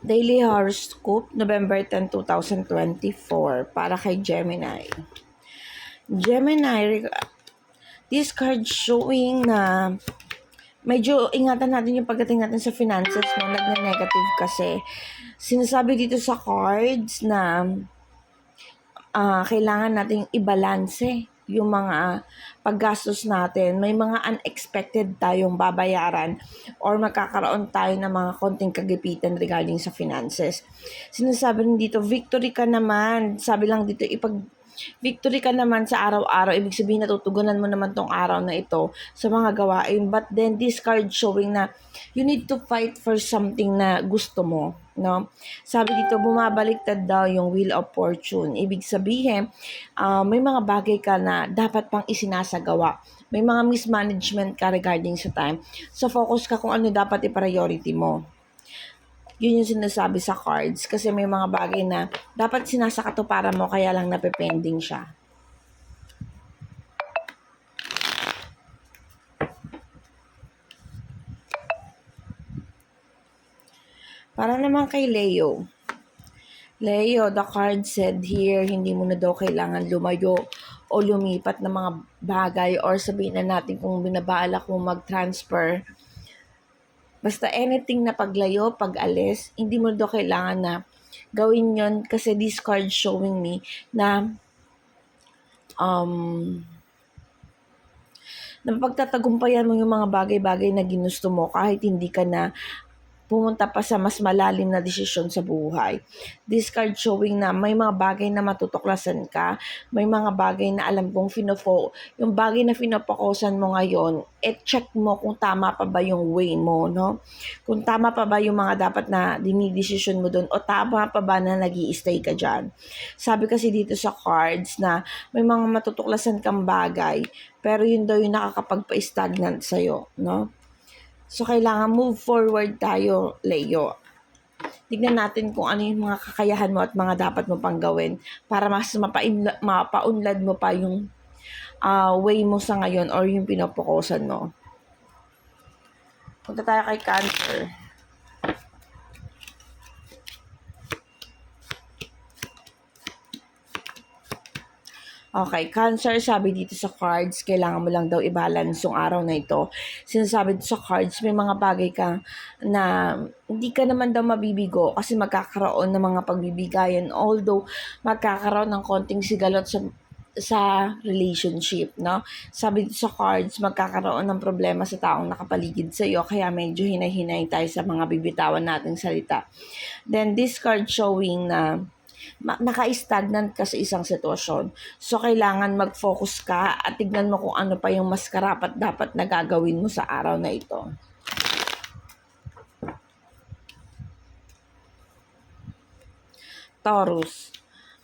Daily Horoscope, November 10, 2024, para kay Gemini. Gemini, this card showing na medyo ingatan natin yung pagdating natin sa finances mo, nagne-negative kasi. Sinasabi dito sa cards na kailangan nating ibalanse yung mga paggastos natin. May mga unexpected tayong babayaran or magkakaroon tayo ng mga konting kagipitan regarding sa finances. Sinasabi rin dito, victory ka naman. Sabi lang dito, victory ka naman sa araw-araw. Ibig sabihin, natutugunan mo naman tong araw na ito sa mga gawain. But then, this card showing na you need to fight for something na gusto mo. No? Sabi dito, bumabaliktad daw yung wheel of fortune. Ibig sabihin, may mga bagay ka na dapat pang isinasagawa. May mga mismanagement ka regarding sa time. So, focus ka kung ano dapat i-priority mo. Yun yung sinasabi sa cards kasi may mga bagay na dapat sinasakatuparan mo kaya lang napepending siya. Para naman kay Leo. Leo, the card said here, hindi mo na daw kailangan lumayo o lumipat ng mga bagay or sabihin na natin kung binabalak mo mag-transfer. Basta anything na paglayo, pag-alis, hindi mo daw kailangan na gawin yon kasi this card showing me na napagtatagumpayan mo yung mga bagay-bagay na ginusto mo kahit hindi ka na pumunta pa sa mas malalim na desisyon sa buhay. This card showing na may mga bagay na matutuklasan ka, may mga bagay na alam kong yung bagay na finofokusan mo ngayon, check mo kung tama pa ba yung way mo, no? Kung tama pa ba yung mga dapat na dinidesisyon mo doon o tama pa ba na nag-i-stay ka dyan. Sabi kasi dito sa cards na may mga matutuklasan kang bagay, pero yun daw yung nakakapagpa-stagnant sa'yo, no? So, kailangan move forward tayo, Leo. Tignan natin kung ano yung mga kakayahan mo at mga dapat mo pang gawin para mas mapaunlad mo pa yung way mo sa ngayon or yung pinopokusan mo. Punta tayo kay Cancer. Okay, Cancer, sabi dito sa cards, kailangan mo lang daw i-balance yung araw na ito. Sinasabi dito sa cards, may mga bagay ka na hindi ka naman daw mabibigo kasi magkakaroon ng mga pagbibigayan. Although, magkakaroon ng konting sigalot sa relationship, no? Sabi dito sa cards, magkakaroon ng problema sa taong nakapaligid sa iyo, kaya medyo hinay-hinay tayo sa mga bibitawan nating salita. Then, this card showing na naka-stagnant ka sa isang sitwasyon. So, kailangan mag-focus ka at tignan mo kung ano pa yung mas karapat dapat na gagawin mo sa araw na ito. Taurus.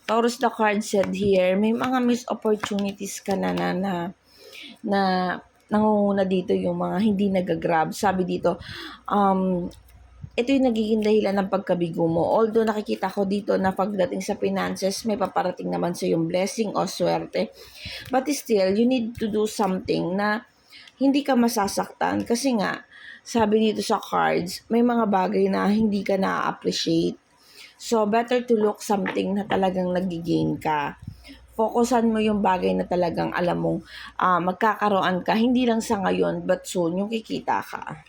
Taurus, the card said here, may mga missed opportunities ka na nangunguna dito yung mga hindi nag-grab. Sabi dito, ito yung nagiging dahilan ng pagkabigo mo. Although nakikita ko dito na pagdating sa finances, may paparating naman sa yung blessing o swerte. But still, you need to do something na hindi ka masasaktan. Kasi nga, sabi dito sa cards, may mga bagay na hindi ka na-appreciate. So, better to look something na talagang nag-gain ka. Fokusan mo yung bagay na talagang alam mong magkakaroon ka, hindi lang sa ngayon, but soon, yung kikita ka.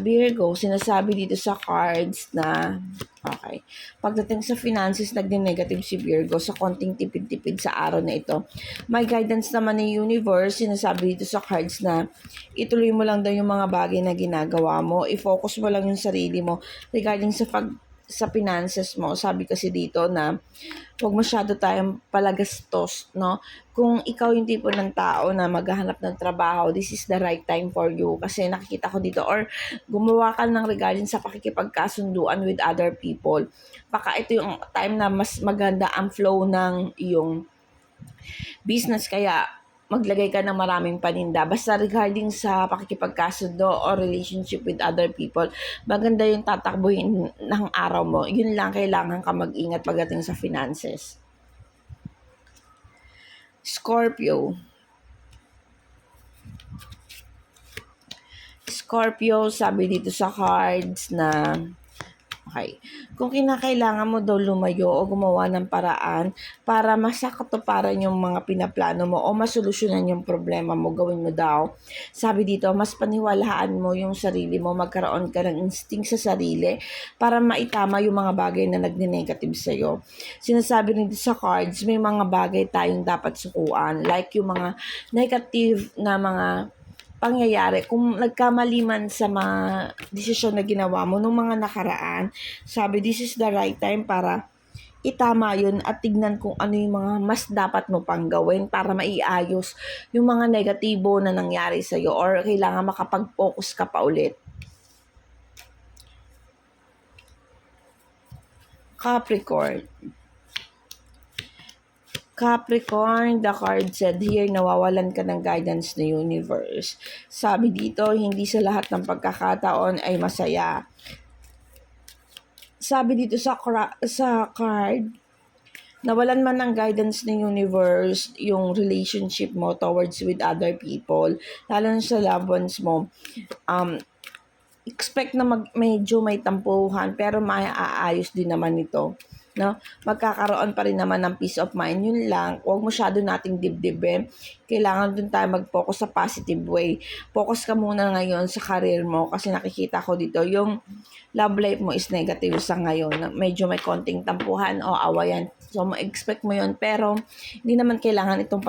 Virgo, sinasabi dito sa cards na, okay, pagdating sa finances, nagde-negative si Virgo sa konting tipid-tipid sa araw na ito. May guidance naman ng universe, sinasabi dito sa cards na ituloy mo lang daw yung mga bagay na ginagawa mo, i-focus mo lang yung sarili mo regarding sa finances mo. Sabi kasi dito na huwag masyado tayong palagastos, no? Kung ikaw yung tipo ng tao na maghahanap ng trabaho, this is the right time for you. Kasi nakikita ko dito, or gumawa ka ng regarding sa pakikipagkasunduan with other people. Baka ito yung time na mas maganda ang flow ng iyong business, kaya maglagay ka ng maraming paninda. Basta regarding sa pakikipagkasundo or relationship with other people, maganda yung tatakbuhin ng araw mo. Yun lang, kailangan ka mag-ingat pagdating sa finances. Scorpio. Scorpio, sabi dito sa cards na okay. Kung kinakailangan mo daw lumayo o gumawa ng paraan para masakatuparan yung mga pinaplano mo o masolusyonan yung problema mo, gawin mo daw. Sabi dito, mas paniwalaan mo yung sarili mo, magkaroon ka ng instinct sa sarili para maitama yung mga bagay na nagne-negative sa'yo. Sinasabi rin dito sa cards, may mga bagay tayong dapat sukuan, like yung mga negative na mga pangyayari, kung nagkamali man sa mga desisyon na ginawa mo nung mga nakaraan, sabi this is the right time para itama yun at tignan kung ano yung mga mas dapat mo pang gawin para maiayos yung mga negatibo na nangyari sa'yo or kailangan makapag-focus ka pa ulit. Capricorn, the card said here, nawawalan ka ng guidance ng universe. Sabi dito, hindi sa lahat ng pagkakataon ay masaya. Sabi dito sa card, nawalan man ng guidance ng universe yung relationship mo towards with other people, lalo na sa loved ones mo. Expect na medyo may tampuhan pero maaayos din naman ito. No? Magkakaroon pa rin naman ng peace of mind. Yun lang, huwag masyado nating dibdibin. Kailangan dun tayo mag-focus sa positive way. Focus ka muna ngayon sa career mo kasi nakikita ko dito yung love life mo is negative sa ngayon. Medyo may konting tampuhan o awayan. So, ma-expect mo yun. Pero, hindi naman kailangan itong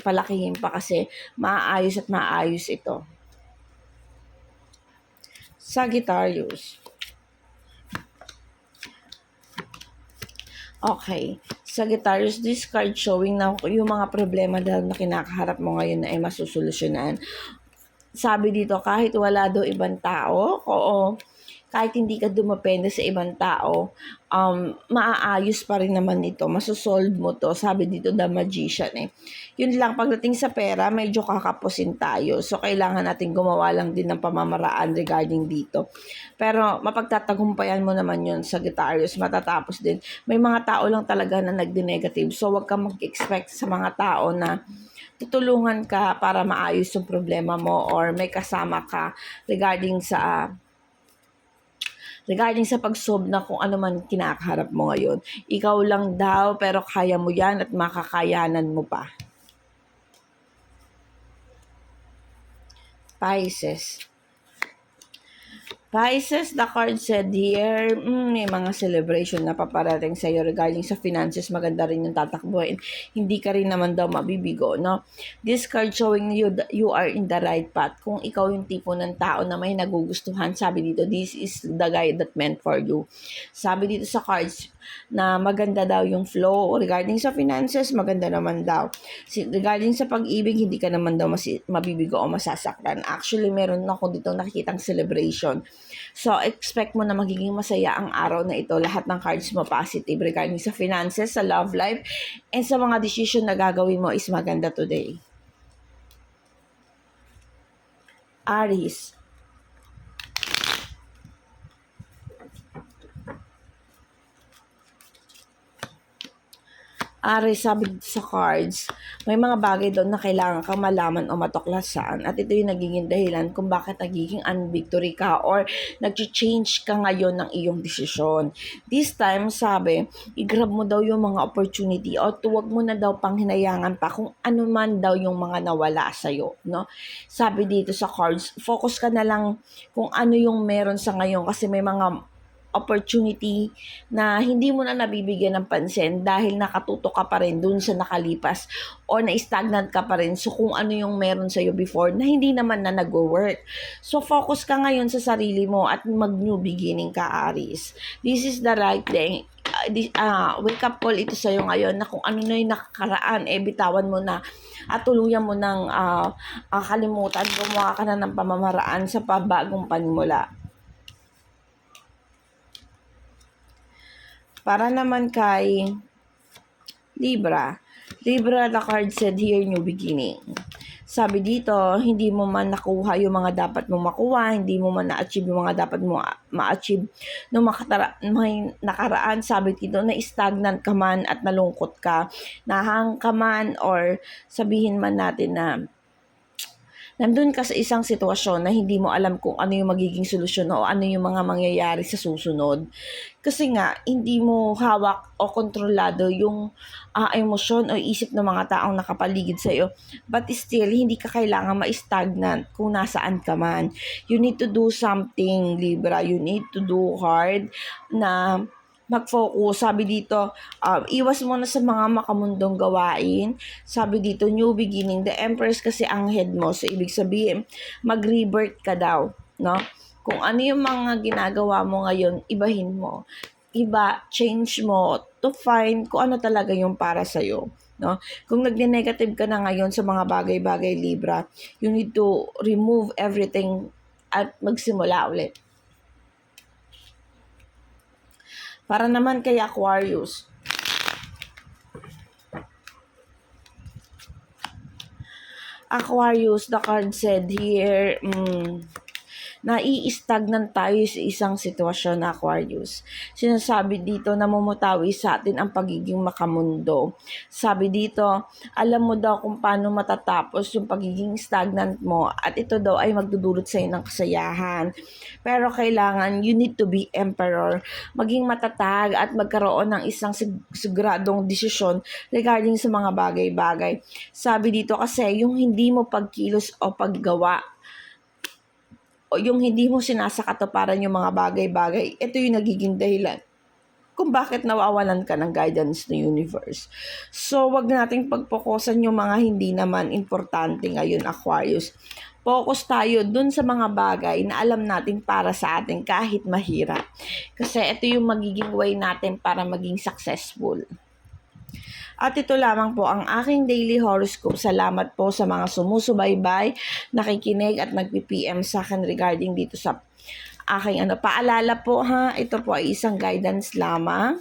palakihin pa kasi maayos at maayos ito. Sagittarius. Okay. Sagittarius, this card showing na yung mga problema daw na kinakaharap mo ngayon ay masusolusyonan. Sabi dito, kahit wala daw ibang tao, oo, kahit hindi ka dumepende sa ibang tao, maaayos pa rin naman ito. Masosolve mo to. Sabi dito, the magician eh. Yun lang, pagdating sa pera, medyo kakapusin tayo. So, kailangan natin gumawa lang din ng pamamaraan regarding dito. Pero, mapagtatagumpayan mo naman yun sa Sagittarius. Matatapos din. May mga tao lang talaga na nagdi-negative. So, wag kang mag-expect sa mga tao na tutulungan ka para maayos yung problema mo or may kasama ka regarding sa pag-solve na kung ano man kinakaharap mo ngayon. Ikaw lang daw pero kaya mo yan at makakayanan mo pa. Pisces, the card said here, may mga celebration na paparating sa iyo regarding sa finances, maganda rin yung tatakbuhin. Hindi ka rin naman daw mabibigo, no? This card showing you that you are in the right path. Kung ikaw yung tipo ng tao na may nagugustuhan, sabi dito, this is the guy that meant for you. Sabi dito sa cards, na maganda daw yung flow regarding sa finances, maganda naman daw. Regarding sa pag-ibig, hindi ka naman daw mabibigo o masasaktan. Actually, meron ako dito nakikitang celebration. So, expect mo na magiging masaya ang araw na ito. Lahat ng cards mo positive regarding sa finances, sa love life, and sa mga decision na gagawin mo is maganda today. Aries. Sabi sa cards, may mga bagay doon na kailangan kang malaman o matuklasan at ito yung nagiging dahilan kung bakit nagiging unvictory ka or nag-change ka ngayon ng iyong desisyon. This time, sabi, i-grab mo daw yung mga opportunity o tuwag mo na daw pang hinayangan pa kung ano man daw yung mga nawala sa'yo. No? Sabi dito sa cards, focus ka na lang kung ano yung meron sa ngayon kasi may mga opportunity na hindi mo na nabibigyan ng pansin dahil nakatutok ka pa rin dun sa nakalipas o na-stagnant ka pa rin so kung ano yung meron sa'yo before na hindi naman na nag-work. So, focus ka ngayon sa sarili mo at mag-new beginning ka, Aries. This is the right thing. Wake up call ito sa'yo ngayon na kung ano na yung nakakaraan, bitawan mo na at tuluyan mo ng kalimutan, gumawa ka na ng pamamaraan sa pabagong panimula. Para naman kay Libra, the card said here, new beginning. Sabi dito, hindi mo man nakuha yung mga dapat mo makuha, hindi mo man na-achieve yung mga dapat mo ma-achieve nung may nakaraan. Sabi dito, na-stagnant ka man at nalungkot ka, nahang ka man or sabihin man natin na nandun ka sa isang sitwasyon na hindi mo alam kung ano yung magiging solusyon o ano yung mga mangyayari sa susunod. Kasi nga, hindi mo hawak o kontrolado yung emosyon o isip ng mga taong nakapaligid sa iyo. But still, hindi ka kailangan ma-stagnant kung nasaan ka man. You need to do something, Libra. You need to do hard na mag-focus. Sabi dito, iwas mo na sa mga makamundong gawain. Sabi dito, new beginning. The Empress kasi ang head mo. So, ibig sabihin, mag-rebirth ka daw. No? Kung ano yung mga ginagawa mo ngayon, ibahin mo. Iba, change mo to find kung ano talaga yung para sa'yo. No? Kung nagne-negative ka na ngayon sa mga bagay-bagay, Libra, you need to remove everything at magsimula ulit. Para naman kay Aquarius. Aquarius, the card said here, nai-stagnant tayo sa isang sitwasyon na Aquarius. Sinasabi dito, namumutawi sa atin ang pagiging makamundo. Sabi dito, alam mo daw kung paano matatapos yung pagiging stagnant mo at ito daw ay magdudulot sa iyo ng kasayahan. Pero kailangan, you need to be emperor. Maging matatag at magkaroon ng isang siguradong desisyon regarding sa mga bagay-bagay. Sabi dito kasi, yung hindi mo pagkilos o paggawa o yung hindi mo sinasakatuparan yung mga bagay-bagay, ito yung nagiging dahilan kung bakit nawawalan ka ng guidance ng universe. So, wag nating pagpokusan yung mga hindi naman importante ngayon, Aquarius. Focus tayo dun sa mga bagay na alam natin para sa atin kahit mahirap. Kasi ito yung magiging way natin para maging successful. At ito lamang po ang aking daily horoscope. Salamat po sa mga sumusubaybay, nakikinig at nagpi-PM sa akin regarding dito sa aking paalala po ha, ito po ay isang guidance lamang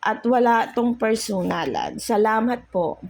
at wala tong personalan. Salamat po.